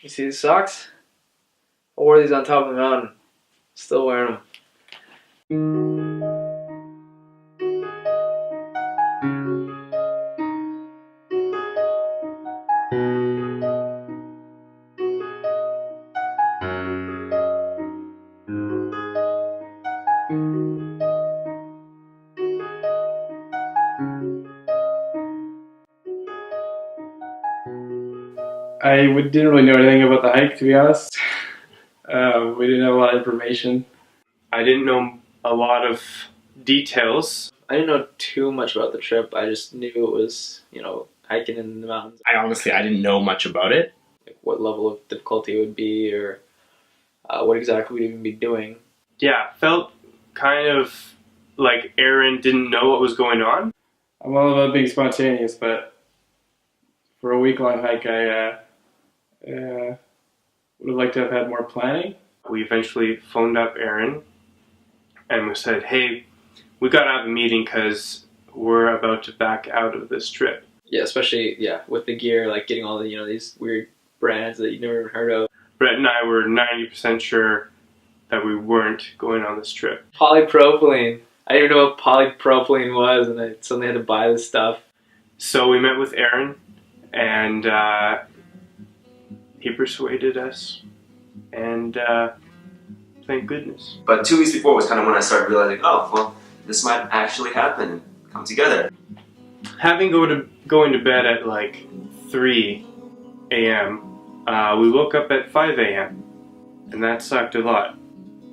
You see these socks? I wore these on top of the mountain. Still wearing them. Didn't really know anything about the hike, to be honest. We didn't have a lot of information. I didn't know a lot of details. I didn't know too much about the trip. I just knew it was, hiking in the mountains. I didn't know much about it. Like what level of difficulty it would be, or what exactly we'd even be doing. Yeah, felt kind of like Aaron didn't know what was going on. I'm all about being spontaneous, but for a week-long hike, I would have liked to have had more planning. We eventually phoned up Aaron and we said, hey, we got to have a meeting because we're about to back out of this trip. Yeah, especially, with the gear, like getting all the, these weird brands that you've never even heard of. Brett and I were 90% sure that we weren't going on this trip. Polypropylene. I didn't even know what polypropylene was, and I suddenly had to buy this stuff. So we met with Aaron, and he persuaded us, and thank goodness. But 2 weeks before was kind of when I started realizing, oh, well, this might actually happen and come together. Having going to bed at like 3 a.m., we woke up at 5 a.m., and that sucked a lot.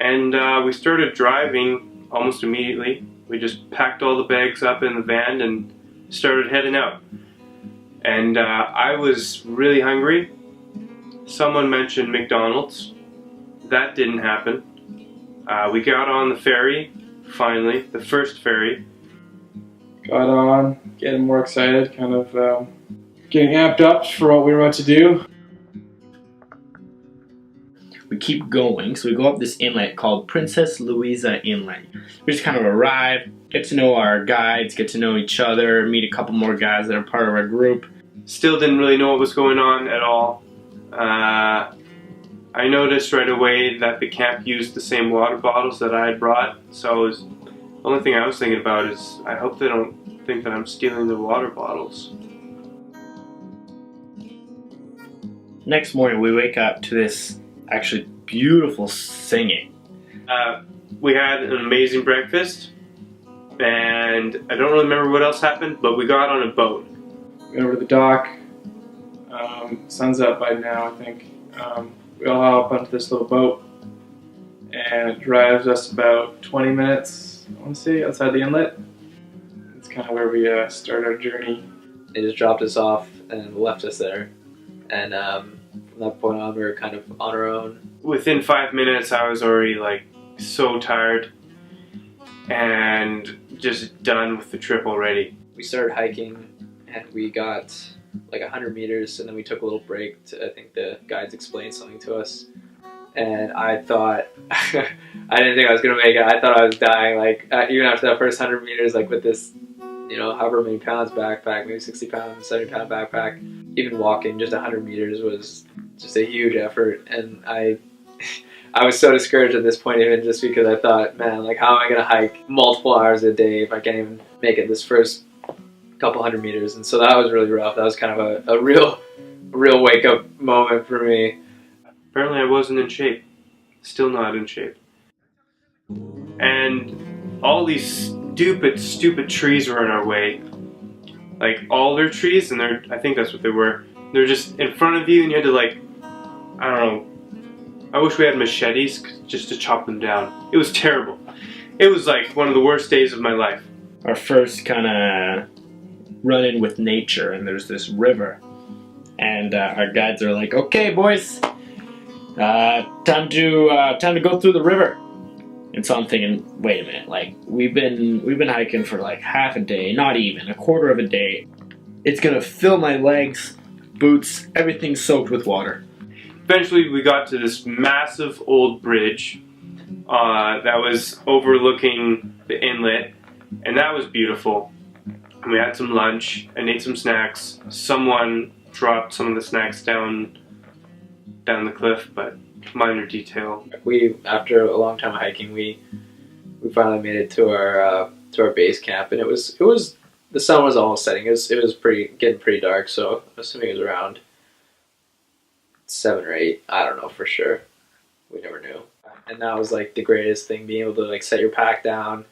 And we started driving almost immediately. We just packed all the bags up in the van and started heading out. And I was really hungry. Someone mentioned McDonald's. That didn't happen. We got on the ferry, finally, the first ferry. Got on, getting more excited, kind of getting amped up for what we were about to do. We keep going, so we go up this inlet called Princess Louisa Inlet. We just kind of arrive, get to know our guides, get to know each other, meet a couple more guys that are part of our group. Still didn't really know what was going on at all. I noticed right away that the camp used the same water bottles that I had brought, so the only thing I was thinking about is I hope they don't think that I'm stealing the water bottles. Next morning we wake up to this actually beautiful singing. We had an amazing breakfast, and I don't really remember what else happened, but we got on a boat. Went over to the dock. Sun's up by now, I think. We all hop onto this little boat, and it drives us about 20 minutes, I want to say, outside the inlet. It's kind of where we start our journey. They just dropped us off and left us there. And from that point on, we were kind of on our own. Within 5 minutes, I was already like so tired and just done with the trip already. We started hiking, and we got like 100 meters, and then we took a little break. I think the guides explained something to us, and I thought, I didn't think I was going to make it. I thought I was dying, like even after that first 100 meters, like with this, however many pounds backpack, maybe 60 pounds, 70 pound backpack. Even walking just 100 meters was just a huge effort, and I was so discouraged at this point, even just because I thought, man, like how am I going to hike multiple hours a day if I can't even make it this first couple 100 meters? And so that was really rough. That was kind of a real wake up moment for me. Apparently I wasn't in shape. Still not in shape. And all these stupid trees were in our way. Like alder trees, and I think that's what they were. They're just in front of you, and you had to I don't know. I wish we had machetes just to chop them down. It was terrible. It was like one of the worst days of my life. Our first kind of run-in with nature, and there's this river. And our guides are like, okay, boys, time to go through the river. And so I'm thinking, wait a minute, like we've been hiking for like half a day, not even, a quarter of a day. It's gonna fill my legs, boots, everything soaked with water. Eventually we got to this massive old bridge that was overlooking the inlet, and that was beautiful. And we had some lunch and ate some snacks. Someone dropped some of the snacks down down the cliff, but minor detail. We, after a long time of hiking, we finally made it to our base camp, and it was the sun was almost setting. It was getting pretty dark, so I'm assuming it was around 7 or 8. I don't know for sure. We never knew. And that was like the greatest thing, being able to like set your pack down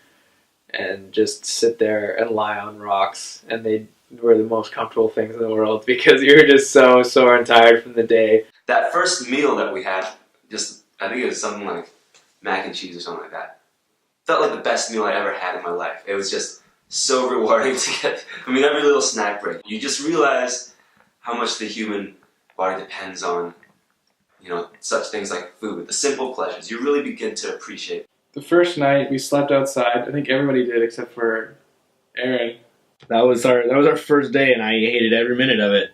and just sit there and lie on rocks, and they were the most comfortable things in the world because you were just so sore and tired from the day. That first meal that we had, I think it was something like mac and cheese or something like that. Felt like the best meal I ever had in my life. It was just so rewarding to get. I mean, every little snack break, you just realize how much the human body depends on, such things like food, the simple pleasures. You really begin to appreciate. The first night we slept outside. I think everybody did except for Aaron. That was our first day, and I hated every minute of it.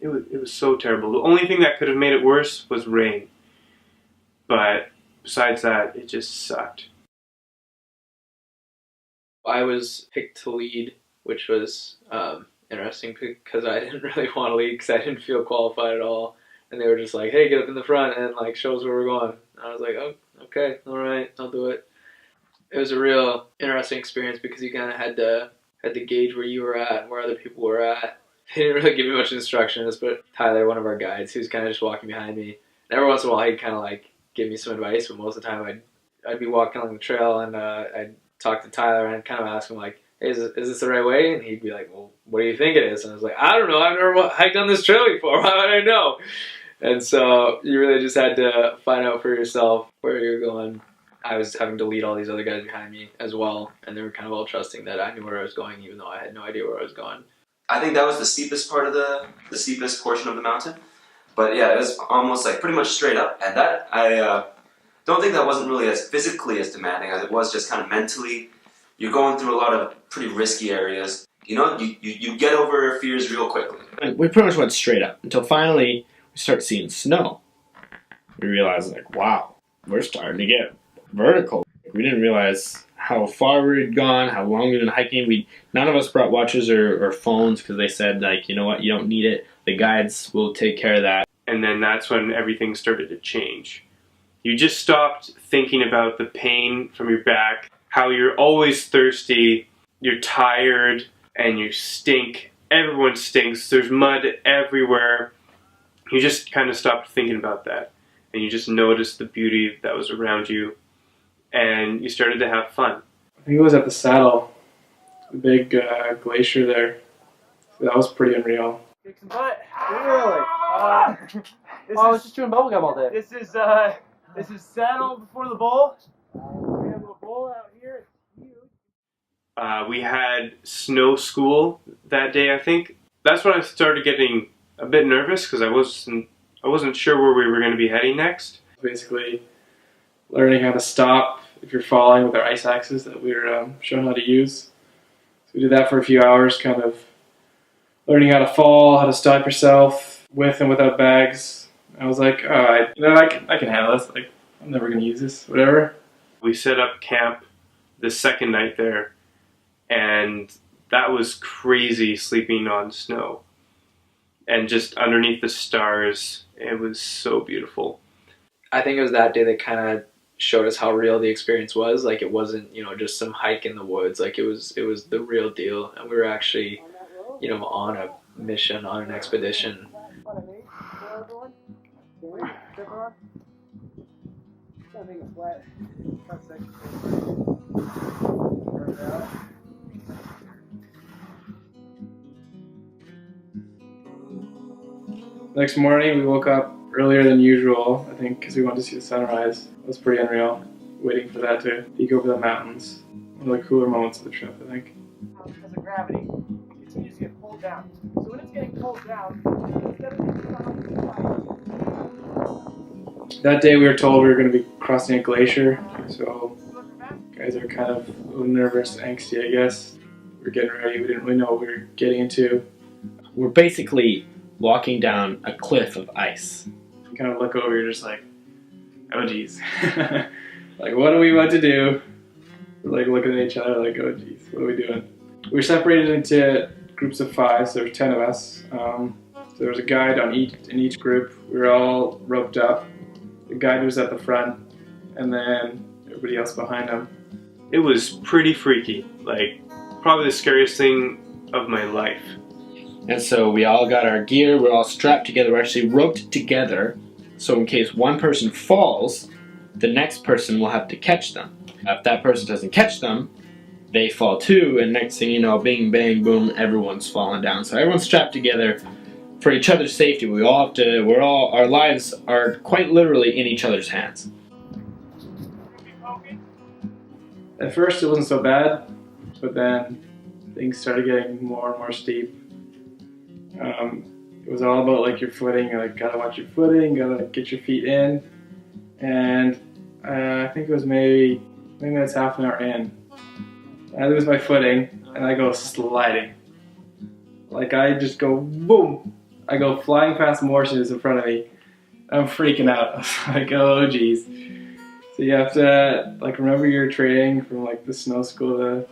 It was so terrible. The only thing that could have made it worse was rain. But besides that, it just sucked. I was picked to lead, which was interesting because I didn't really want to lead because I didn't feel qualified at all. And they were just like, "Hey, get up in the front and like show us where we're going." And I was like, "Oh, okay, all right, I'll do it." It was a real interesting experience because you kind of had to gauge where you were at and where other people were at. They didn't really give me much instructions, but Tyler, one of our guides, he was kind of just walking behind me. And every once in a while, he'd kind of like give me some advice, but most of the time, I'd be walking along the trail and I'd talk to Tyler and kind of ask him like, "Hey, is this the right way?" And he'd be like, "Well, what do you think it is?" And I was like, "I don't know. I've never hiked on this trail before. Why would I know?" And so you really just had to find out for yourself where you're going. I was having to lead all these other guys behind me as well, and they were kind of all trusting that I knew where I was going, even though I had no idea where I was going. I think that was the steepest part of the steepest portion of the mountain. But yeah, it was almost like pretty much straight up, and that I don't think that wasn't really as physically as demanding as it was just kind of mentally. You're going through a lot of pretty risky areas. You get over your fears real quickly. We pretty much went straight up until finally we start seeing snow. We realized like, wow, we're starting to get vertical. We didn't realize how far we had gone, how long we'd been hiking. None of us brought watches or phones because they said like, you know what, you don't need it. The guides will take care of that. And then that's when everything started to change. You just stopped thinking about the pain from your back, how you're always thirsty, you're tired, and you stink. Everyone stinks. There's mud everywhere. You just kind of stopped thinking about that. And you just noticed the beauty that was around you. And you started to have fun. I think it was at the saddle, the big glacier there. So that was pretty unreal. Kick some butt. Really? I was just chewing bubblegum all day. This is saddle before the bowl. We have a bowl out here. It's huge. We had snow school that day, I think. That's when I started getting a bit nervous because I wasn't sure where we were going to be heading next. Basically, learning how to stop if you're falling with our ice axes that we were shown how to use. So we did that for a few hours, kind of learning how to fall, how to stop yourself with and without bags. I was like, I can handle this. Like, I'm never going to use this, whatever. We set up camp the second night there, and that was crazy sleeping on snow. And just underneath the stars, it was so beautiful. I think it was that day that kind of showed us how real the experience was. Like, it wasn't, just some hike in the woods. Like, it was the real deal, and we were actually, on a mission, on an expedition. Next morning, we woke up earlier than usual, I think, because we wanted to see the sunrise. It was pretty unreal, waiting for that to peek over the mountains. One of the cooler moments of the trip, I think. Because of gravity, it continues to get pulled down. So when it's getting pulled down, instead of that day, we were told we were going to be crossing a glacier, so guys are kind of a little nervous, angsty, I guess. We were getting ready. We didn't really know what we were getting into. We're basically walking down a cliff of ice. You kind of look over, you're just like, oh geez. Like, what are we about to do? We're like looking at each other like, oh geez, what are we doing? We were separated into groups of 5, so there were 10 of us. So there was a guide in each group. We were all roped up. The guide was at the front, and then everybody else behind him. It was pretty freaky, like probably the scariest thing of my life. And so we all got our gear, we're all strapped together, we're actually roped together, so in case one person falls, the next person will have to catch them. If that person doesn't catch them, they fall too, and next thing you know, bing, bang, boom, everyone's falling down. So everyone's strapped together for each other's safety. Our lives are quite literally in each other's hands. At first it wasn't so bad, but then things started getting more and more steep. It was all about like your footing. You like gotta watch your footing, gotta get your feet in, and I think it was maybe it's half an hour in. I lose my footing and I go sliding. Like I just go boom. I go flying past Morrison's in front of me. I'm freaking out. I was like, oh geez. So you have to like remember your training from like the snow school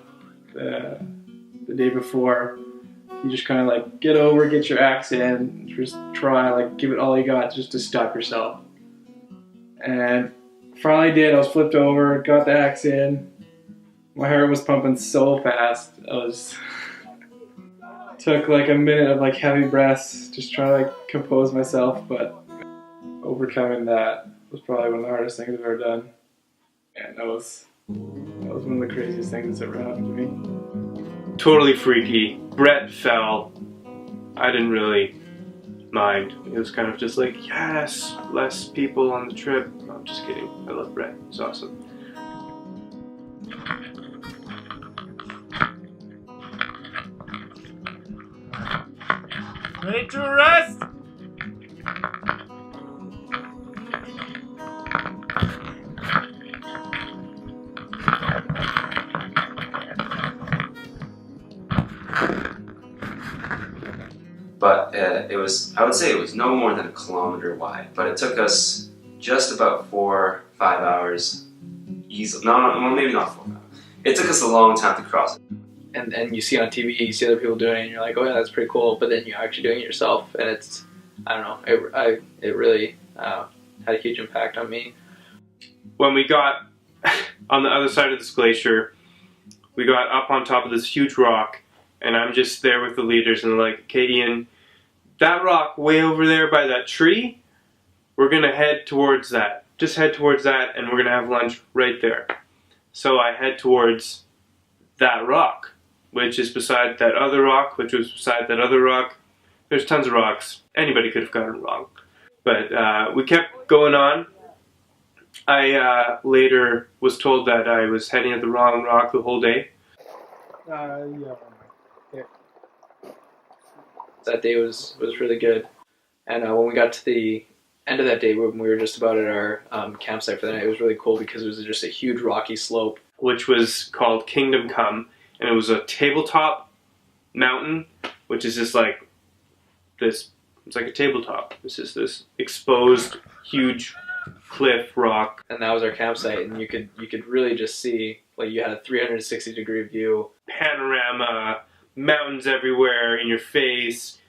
the day before. You just kind of like get over, get your axe in, just try like give it all you got just to stop yourself. And finally did. I was flipped over, got the axe in. My heart was pumping so fast. Took like a minute of like heavy breaths, just trying to like compose myself, but overcoming that was probably one of the hardest things I've ever done. And that was one of the craziest things that's ever happened to me. Totally freaky. Brett fell. I didn't really mind. It was kind of just like, yes, less people on the trip. No, I'm just kidding. I love Brett. He's awesome. Ready to rest? But I would say it was no more than a kilometer wide, but it took us just about 4 or 5 hours easily. No, well, maybe not 4 hours. It took us a long time to cross it. And you see on TV, you see other people doing it, and you're like, oh yeah, that's pretty cool. But then you're actually doing it yourself, and it's, I don't know, it really had a huge impact on me. When we got on the other side of this glacier, we got up on top of this huge rock, and I'm just there with the leaders, and they're like, okay, Ian, that rock way over there by that tree, we're gonna head towards that. Just head towards that, and we're gonna have lunch right there. So I head towards that rock, which is beside that other rock, which was beside that other rock. There's tons of rocks. Anybody could have gotten it wrong. But we kept going on. I later was told that I was heading at the wrong rock the whole day. Yeah. That day was really good. And when we got to the end of that day, when we were just about at our campsite for the night, it was really cool because it was just a huge rocky slope. Which was called Kingdom Come. And it was a tabletop mountain, which is just like this, it's like a tabletop. It's just this exposed, huge cliff rock. And that was our campsite, and you could really just see, like you had a 360-degree view. Panorama, mountains everywhere in your face,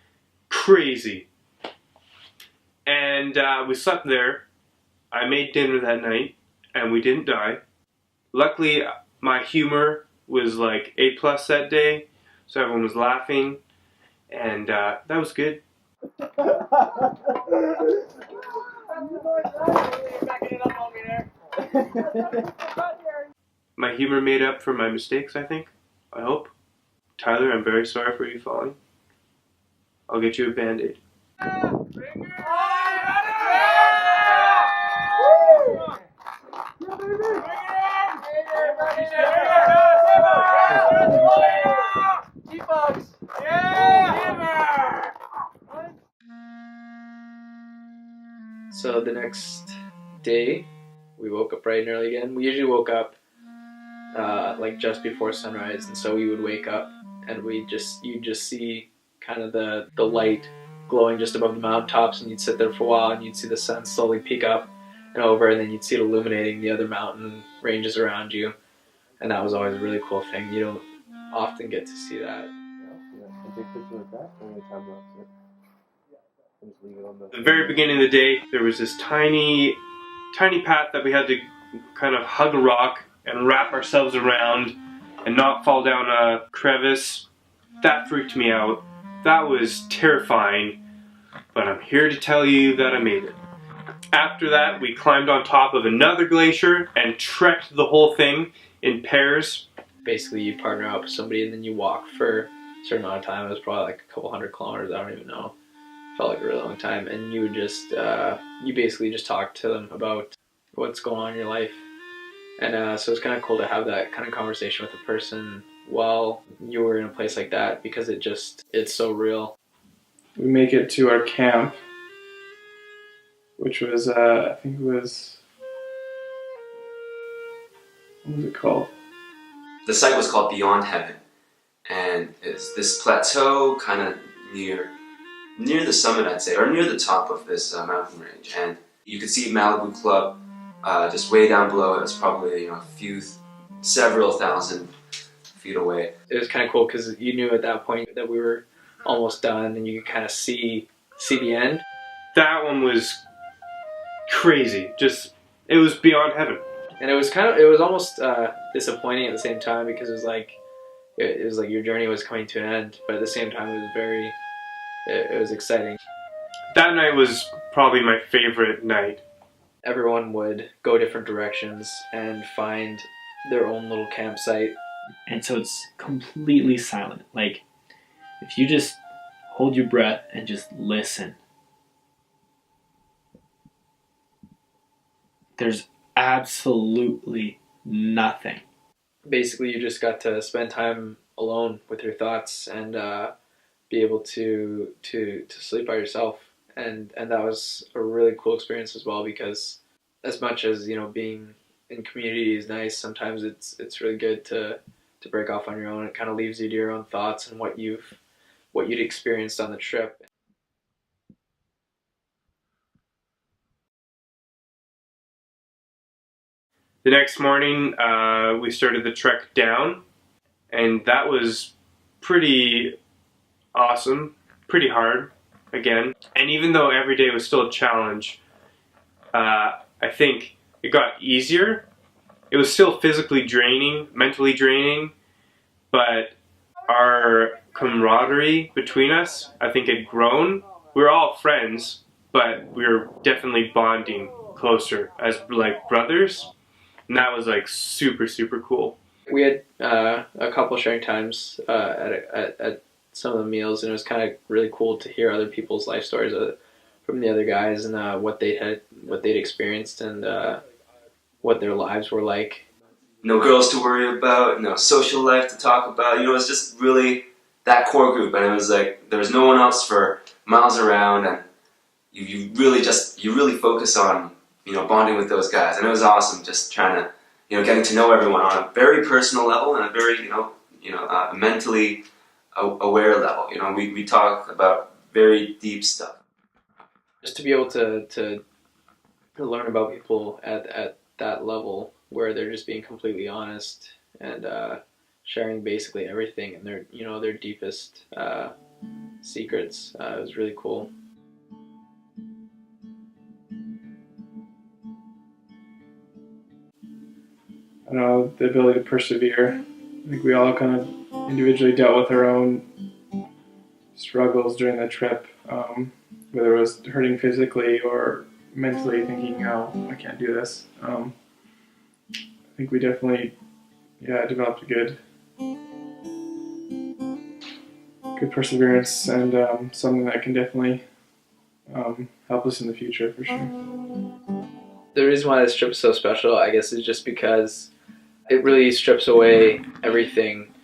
crazy. And we slept there. I made dinner that night, and we didn't die. Luckily, my humor was like A+ that day, so everyone was laughing, and that was good. My humor made up for my mistakes, I think. I hope. Tyler, I'm very sorry for you falling. I'll get you a Band-Aid. So the next day, we woke up bright and early again. We usually woke up like just before sunrise, and so we would wake up and you'd just see kind of the light glowing just above the mountaintops, and you'd sit there for a while and you'd see the sun slowly peek up and over, and then you'd see it illuminating the other mountain ranges around you, and that was always a really cool thing. You don't often get to see that. A big picture like that, how many times the very beginning of the day, there was this tiny path that we had to kind of hug a rock and wrap ourselves around and not fall down a crevice. That freaked me out. That was terrifying, but I'm here to tell you that I made it. After that, we climbed on top of another glacier and trekked the whole thing in pairs. Basically, you partner up with somebody and then you walk for a certain amount of time. It was probably like a couple hundred kilometers, I don't even know. Felt like a really long time. And you would just, you basically just talk to them about what's going on in your life. And so it's kind of cool to have that kind of conversation with a person while you were in a place like that, because it's so real. We make it to our camp, which was, I think it was, what was it called? The site was called Beyond Heaven, and it's this plateau kind of near the summit, I'd say, or near the top of this mountain range. And you could see Malibu Club just way down below. It was probably several thousand feet away. It was kind of cool because you knew at that point that we were almost done, and you could kind of see the end. That one was crazy. It was beyond heaven. And it was almost disappointing at the same time, because it was like your journey was coming to an end, but at the same time it was exciting. That night was probably my favorite night. Everyone would go different directions and find their own little campsite. And so it's completely silent. Like, if you just hold your breath and just listen, there's absolutely nothing. Basically, you just got to spend time alone with your thoughts and be able to sleep by yourself. And that was a really cool experience as well, because as much as being in community is nice, sometimes it's really good to break off on your own. It kind of leaves you to your own thoughts and what you'd experienced on the trip. The next morning, we started the trek down, and that was pretty awesome, pretty hard, again. And even though every day was still a challenge, I think it got easier. It was still physically draining, mentally draining, but our camaraderie between us, I think, had grown. We were all friends, but we were definitely bonding closer as like brothers. And that was like super, super cool. We had a couple sharing times at some of the meals, and it was kind of really cool to hear other people's life stories from the other guys, and what they'd experienced, and what their lives were like. No girls to worry about, no social life to talk about. It's just really that core group, and it was like there was no one else for miles around, and you really focus on bonding with those guys, and it was awesome. Just trying to getting to know everyone on a very personal level and a very mentally aware level. We talk about very deep stuff. Just to be able to learn about people at that level, where they're just being completely honest and sharing basically everything and their deepest secrets. It was really cool. I know, the ability to persevere. I think we all kind of individually dealt with our own struggles during the trip, whether it was hurting physically or mentally thinking, oh, I can't do this. I think we definitely, developed a good perseverance, and something that can definitely help us in the future for sure. The reason why this trip is so special, I guess, is just because it really strips away everything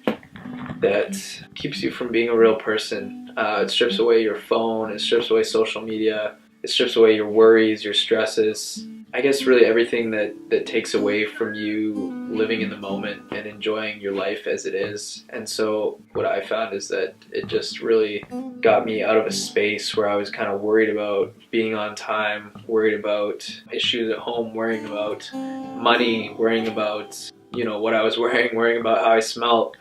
that keeps you from being a real person. It strips away your phone, it strips away social media, it strips away your worries, your stresses. I guess really everything that takes away from you living in the moment and enjoying your life as it is. And so what I found is that it just really got me out of a space where I was kind of worried about being on time, worried about issues at home, worrying about money, worrying about what I was wearing, worrying about how I smelled.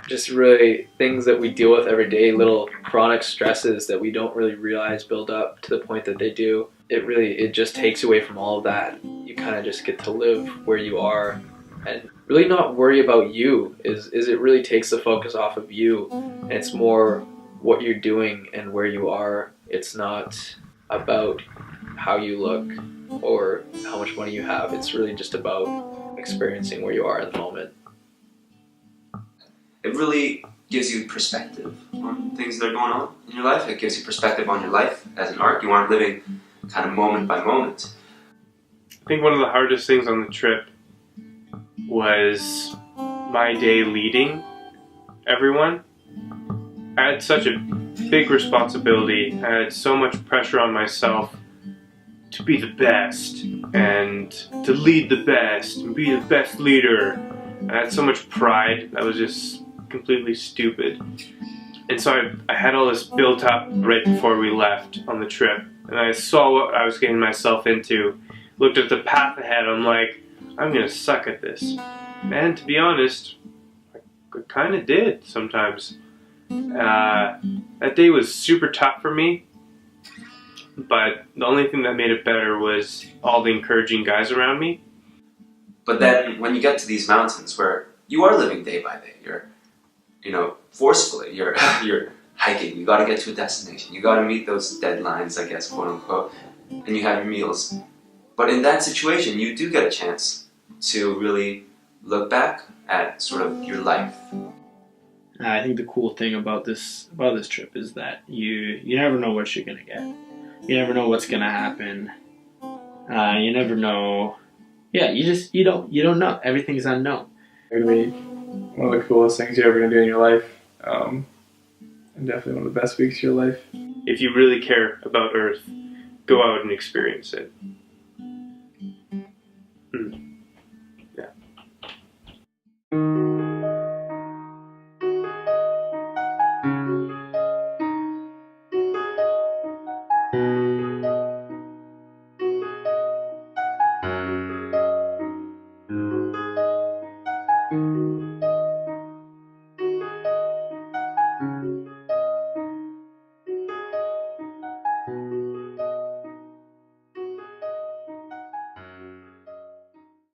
just really things that we deal with every day, little chronic stresses that we don't really realize build up to the point that they do. It just takes away from all of that. You kind of just get to live where you are and really not worry about you. Is it really takes the focus off of you, and it's more what you're doing and where you are. It's not about how you look or how much money you have. It's really just about experiencing where you are in the moment. It really gives you perspective on things that are going on in your life. It gives you perspective on your life as an arc. You aren't living kind of moment by moment. I think one of the hardest things on the trip was my day leading everyone. I had such a big responsibility. I had so much pressure on myself to be the best and to lead the best and be the best leader. I had so much pride that was just completely stupid. And so I had all this built up right before we left on the trip. And I saw what I was getting myself into, looked at the path ahead, I'm like, I'm gonna suck at this. And to be honest, I kind of did sometimes. That day was super tough for me, but the only thing that made it better was all the encouraging guys around me. But then when you get to these mountains where you are living day by day, you're, forcefully, you're hiking, you gotta get to a destination, you gotta meet those deadlines, I guess, quote unquote, and you have your meals. But in that situation, you do get a chance to really look back at sort of your life. I think the cool thing about this trip is that you never know what you're gonna get. You never know what's gonna happen. You never know. Yeah, you don't know. Everything's unknown. It's gonna be one of the coolest things you're ever gonna do in your life, and definitely one of the best weeks of your life. If you really care about Earth, go out and experience it.